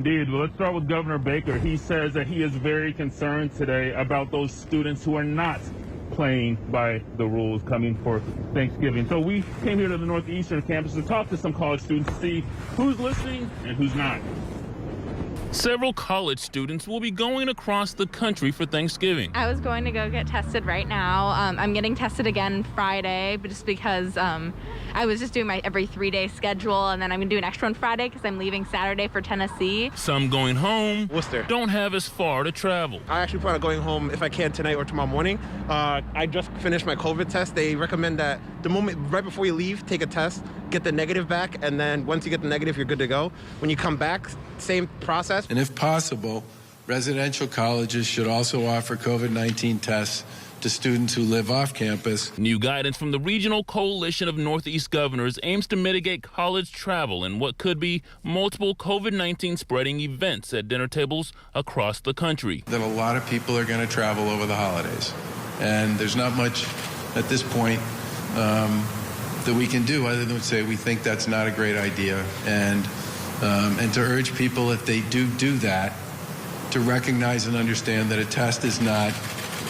Indeed. Well, let's start with Governor Baker. He says that he is very concerned today about those students who are not playing by the rules coming for Thanksgiving. So we came here to the Northeastern campus to talk to some college students to see who's listening and who's not. Several college students will be going across the country for Thanksgiving. I was going to go get tested right now. I'm getting tested again Friday, but just because I was just doing my every 3-day schedule, and then I'm gonna do an extra one Friday because I'm leaving Saturday for Tennessee. Some going home Worcester. don't have as far to travel. I actually plan on going home if I can tonight or tomorrow morning. I just finished my COVID test. They recommend that the moment right before you leave, take a test, get the negative back, and then once you get the negative, you're good to go. When you come back, same process. And if possible, residential colleges should also offer COVID-19 tests to students who live off campus. New guidance from the Regional Coalition of Northeast Governors aims to mitigate college travel and what could be multiple COVID-19 spreading events at dinner tables across the country. That a lot of people are going to travel over the holidays. And there's not much at this point that we can do other than say we think that's not a great idea. And to urge people, if they do that, to recognize and understand that a test is not,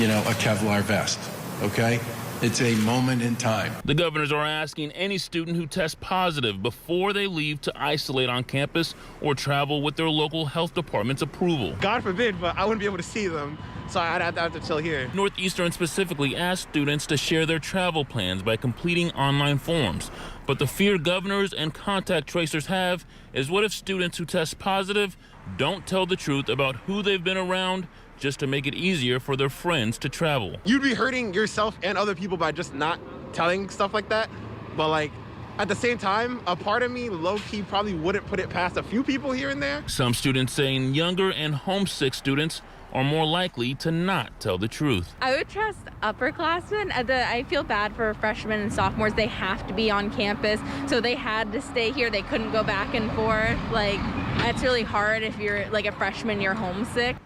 a Kevlar vest, okay? It's a moment in time. The governors are asking any student who tests positive before they leave to isolate on campus or travel with their local health department's approval. God forbid, but I wouldn't be able to see them, so I'd have to chill here. Northeastern specifically asked students to share their travel plans by completing online forms. But the fear governors and contact tracers have is what if students who test positive don't tell the truth about who they've been around just to make it easier for their friends to travel. You'd be hurting yourself and other people by just not telling stuff like that. But at the same time, a part of me low-key probably wouldn't put it past a few people here and there. Some students saying younger and homesick students are more likely to not tell the truth. I would trust upperclassmen. I feel bad for freshmen and sophomores. They have to be on campus, so they had to stay here. They couldn't go back and forth. That's really hard if you're a freshman, you're homesick.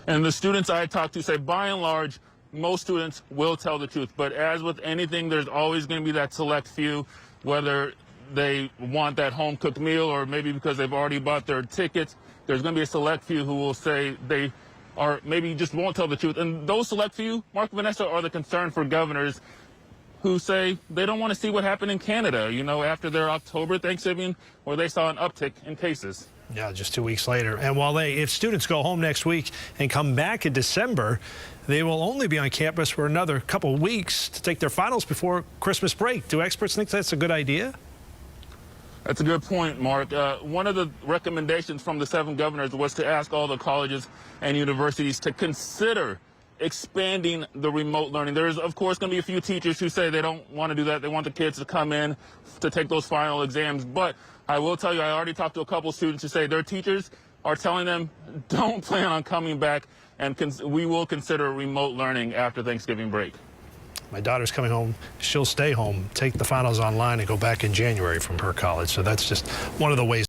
And the students I talked to say, by and large, most students will tell the truth. But as with anything, there's always going to be that select few, whether they want that home-cooked meal or maybe because they've already bought their tickets. There's going to be a select few who will say they are maybe just won't tell the truth. And those select few, Mark, Vanessa, are the concern for governors who say they don't want to see what happened in Canada, after their October Thanksgiving, where they saw an uptick in cases. Yeah, just 2 weeks later. And if students go home next week and come back in December, they will only be on campus for another couple of weeks to take their finals before Christmas break. Do experts think that's a good idea? That's a good point, Mark. One of the recommendations from the 7 governors was to ask all the colleges and universities to consider expanding the remote learning. There's, of course, going to be a few teachers who say they don't want to do that. They want the kids to come in to take those final exams. But I will tell you, I already talked to a couple students who say their teachers are telling them don't plan on coming back, and we will consider remote learning after Thanksgiving break. My daughter's coming home. She'll stay home, take the finals online, and go back in January from her college. So that's just one of the ways.